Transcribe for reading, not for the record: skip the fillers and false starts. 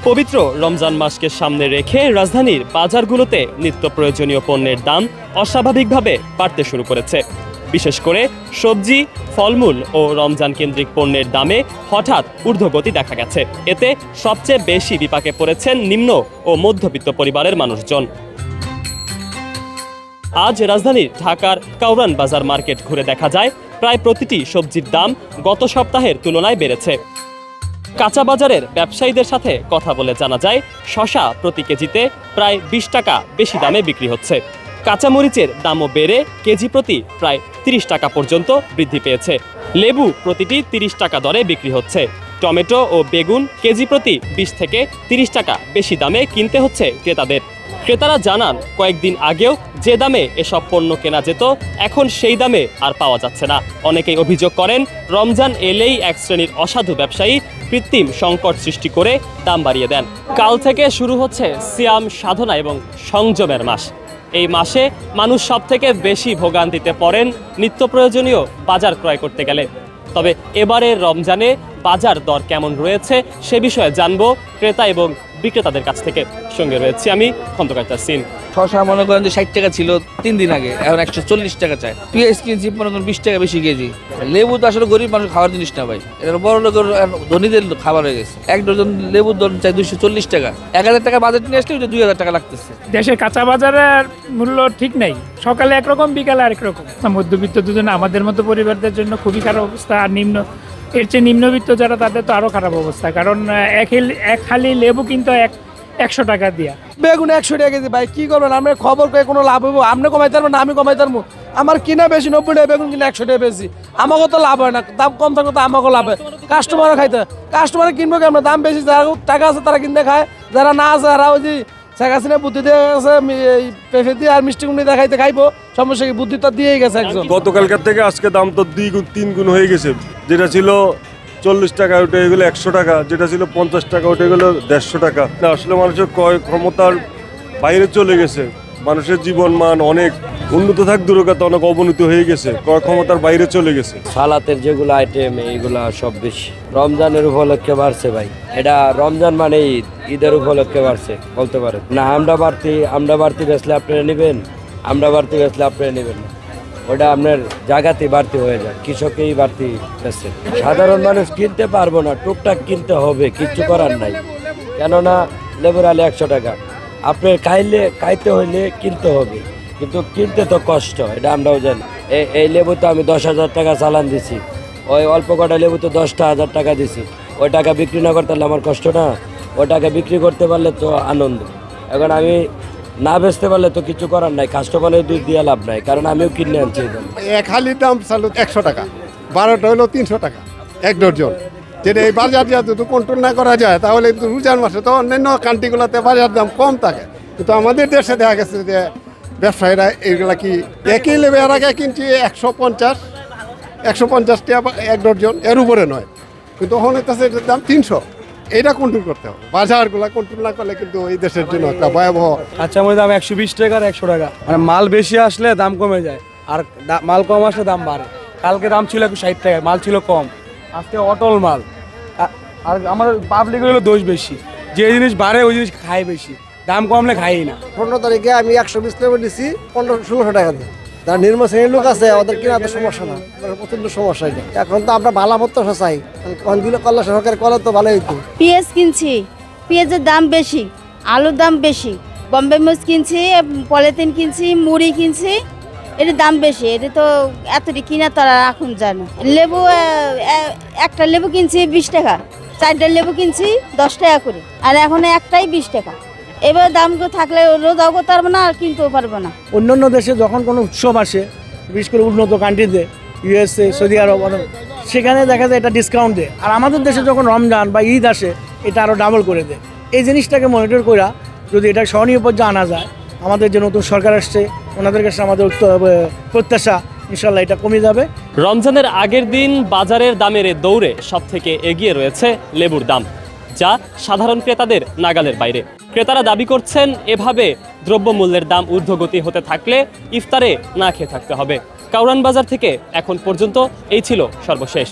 পবিত্র রমজান মাসকে সামনে রেখে রাজধানীর বাজারগুলোতে নিত্য প্রয়োজনীয় পণ্যের দাম অস্বাভাবিকভাবে বাড়তে শুরু করেছে। বিশেষ করে সবজি, ফলমূল ও রমজান কেন্দ্রিক পণ্যের দামে হঠাৎ ঊর্ধ্বগতি দেখা গেছে। এতে সবচেয়ে বেশি বিপাকে পড়েছেন নিম্ন ও মধ্যবিত্ত পরিবারের মানুষজন। আজ রাজধানীর ঢাকার কাউরান বাজার মার্কেট ঘুরে দেখা যায় প্রায় প্রতিটি সবজির দাম গত সপ্তাহের তুলনায় বেড়েছে। কাঁচা বাজারের ব্যবসায়ীদের সাথে কথা বলে জানা যায় শসা প্রতি কেজিতে প্রায় ২০ টাকা বেশি দামে বিক্রি হচ্ছে। কাঁচামরিচের দামও বেড়ে কেজি প্রতি প্রায় ৩০ টাকা পর্যন্ত বৃদ্ধি পেয়েছে। লেবু প্রতিটি ৩০ টাকা দরে বিক্রি হচ্ছে। টমেটো ও বেগুন কেজি প্রতি ২০ থেকে ৩০ টাকা বেশি দামে কিনতে হচ্ছে ক্রেতাদের। ক্রেতারা জানান কয়েকদিন আগেও যে দামে এসব পণ্য কেনা যেত এখন সেই দামে আর পাওয়া যাচ্ছে না। অনেকেই অভিযোগ করেন রমজান এলেই এক শ্রেণীর অসাধু ব্যবসায়ী কৃত্রিম সংকট সৃষ্টি করে দাম বাড়িয়ে দেন। কাল থেকে শুরু হচ্ছে সিয়াম সাধনা এবং সংযমের মাস। এই মাসে মানুষ সব থেকে বেশি ভোগান্তিতে পড়েন নিত্য প্রয়োজনীয় বাজার ক্রয় করতে গেলে। তবে এবারের রমজানে বাজার দর কেমন রয়েছে সে বিষয়ে জানবো ক্রেতা এবং বিক্রেতাদের কাছ থেকে। সঙ্গে রয়েছে আমি খন্দকার তাসিন। শসা মনে করেন যে 60 টাকা ছিল 3 দিন আগে, এখন 140 টাকা চায়। পেঁয়াজ কিনছি মনে করেন 20 টাকা বেশি কেজি। লেবু তো আসলে গরিব মানুষ খাওয়ার জিনিস না ভাই, এটা বড় লোকের ধনীদের খাবার হয়ে গেছে। এক ডজন লেবুর দাম চাই 240 টাকা। 1000 টাকা বাজেট নিয়ে আসলে 2000 টাকা লাগতেছে। দেশের কাঁচা বাজারের মূল্য ঠিক নাই, সকালে একরকম বিকালে আরেক রকম। মধ্যবিত্ত দুজন আমাদের মতো পরিবারদের জন্য খুবই খারাপ অবস্থা। আর এর চেয়ে নিম্নবিত্ত যারা তাদের তো আরো খারাপ অবস্থা, কারণ এক হালি লেবু কিন্তু 100 টাকা দিয়া। বেগুন 100 টাকা কেজি ভাই, কি করবেন? আমরা খবর পেয়ে কোনো লাভ হইব? আপনি কমাইতে পারবেন না, আমি কমাইতে পারবো? আমার কিনা বেশি 90 টাকা বেগুন কিনা 100 টাকা বেশি, আমাকেও তো লাভ হয় না। দাম কম থাকলে তো আমাকেও লাভ হয়, কাস্টমারও খাইতে। কাস্টমার কিনবো কেমন? দাম বেশি, যারা টাকা আছে তারা কিনতে খায়, যারা না আছে তারা ওই যে শেখাশিনা বুদ্ধি দিয়ে গেছে, পেঁপে দিয়ে আর মিষ্টি কুমড়ি দেখাইতে খাইবো। সমস্যা কি? বুদ্ধি তো দিয়েই গেছে একজন। গতকালকার থেকে আজকে দাম তো 2 গুণ 3 গুণ হয়ে গেছে। যেটা ছিল 40 টাকা ওটা এগুলো 100 টাকা, যেটা ছিল 50 টাকা ওটা এগুলো 150 টাকা। আসলে মানুষের ক্রয় ক্ষমতার বাইরে চলে গেছে। মানুষের জীবন মান অনেক উন্নত থাক দূরের কথা অনেক অবনতি হয়ে গেছে, ক্রয় ক্ষমতার বাইরে চলে গেছে। সালাতের যেগুলো আইটেম এইগুলা সব বেশি রমজানের উপলক্ষে বাড়ছে ভাই। এটা রমজান মানে ঈদ, ঈদের উপলক্ষে বাড়ছে বলতে পারেন না। আমরা বাড়তি বেচলে আপনারা নেবেন, আমরা বাড়তি বেচলে আপনারা নেবেন না। ওটা আপনার জায়গাতেই বাড়তি হয়ে যায়, কৃষকেই বাড়তি বেচছে। সাধারণ মানুষ কিনতে পারবো না, টুকটাক কিনতে হবে, কিচ্ছু করার নাই। কেননা লেবুর আলি 100 টাকা, আপনার খাইতে হইলে কিনতে হবে, কিন্তু কিনতে তো কষ্ট, এটা আমরাও জানি। এই লেবু তো আমি 10,000 টাকা চালান দিছি, ওই অল্প কটা লেবু তো 10,000 টাকা দিছি। ওই টাকা বিক্রি না করতে পারলে আমার কষ্ট না, ওই টাকা বিক্রি করতে পারলে তো আনন্দ। এখন আমি না বেচতে পারলে তো কিছু করার নাই, কাস্টমারের দুধ দিয়ে লাভ নাই, কারণ আমিও কিনে আনছি। এক হালির দাম চালু 100 টাকা, 12টা হলো 300 টাকা এক ডজন। যেটা এই বাজার যদি কন্ট্রোল না করা যায় তাহলে রমজান মাসে তো অন্যান্য কান্ট্রিগুলোতে বাজার দাম কম থাকে, কিন্তু আমাদের দেশে দেখা গেছে যে ব্যবসায়ীরা এইগুলা কি একই লেবে এর আগে কিনছি 150 টাকা এক ডজন, এর উপরে নয়, কিন্তু ওখানে তাছে এটার দাম 300। এটা কন্ট্রোল করতে হবে, বাজারগুলা কন্ট্রোল না করলে কিন্তু এই দেশের জন্য একটা ভয়াবহ। আচ্ছা, আমার দাম 120 টাকা আর 100 টাকা। মানে মাল বেশি আসলে দাম কমে যায়, আর মাল কম আসলে দাম বাড়ে। কালকে দাম ছিল 60 টাকা, মাল ছিল কম, আজকে অটল মাল। আর আমাদের পাবলিকের দোষ বেশি, যে জিনিস বাড়ে ওই জিনিস খায় বেশি, দাম কমলে খাই না। 15 তারিখে আমি 120 লেবু নিচ্ছি 1500-1600 টাকা দিয়ে। যারা নিম্ন শ্রেণীর লোক আছে ওদের কিনা তো সমস্যা না, প্রচন্ড সমস্যা এটা। এখন তো আমরা ভালো প্রত্যাশা চাই, দিলে কল্লা সরকার কলে তো ভালো হইতো। পেঁয়াজ কিনছি, পেঁয়াজের দাম বেশি, আলুর দাম বেশি, বম্বে মরিচ কিনছি, পলিথিন কিনছি, মুড়ি কিনছি, এটার দাম বেশি। এটা তো এতটি কিনা তারা এখন জানে। লেবু একটা লেবু কিনছি 20 টাকা, 4টা লেবু কিনছি 10 টাকা করে, আর এখন একটাই 20 টাকা। এবার দাম থাকলে রোজাও করতে পারবো না আর কিনতেও পারবো না। অন্যান্য দেশে যখন কোনো উৎসব আসে, বিশেষ করে উন্নত কান্ট্রিতে, USA, সৌদি আরব, সেখানে দেখা যায় এটা ডিসকাউন্ট দেয়। আর আমাদের দেশে যখন রমজান বা ঈদ আসে এটা আরও ডাবল করে দেয়। এই জিনিসটাকে মনিটর করে যদি এটা স্মরণীয় পর্যায়ে আনা যায়, আমাদের যে নতুন সরকার আসছে ওনাদের কাছে আমাদের প্রত্যাশা ইনশাল্লাহ এটা কমে যাবে। রমজানের আগের দিন বাজারের দামের দৌড়ে সব থেকে এগিয়ে রয়েছে লেবুর দাম, যা সাধারণ ক্রেতাদের নাগালের বাইরে। ক্রেতারা দাবি করছেন এভাবে দ্রব্যমূল্যের দাম ঊর্ধ্বগতি হতে থাকলে ইফতারে না খেয়ে থাকতে হবে। কাউরান বাজার থেকে এখন পর্যন্ত এই ছিল সর্বশেষ।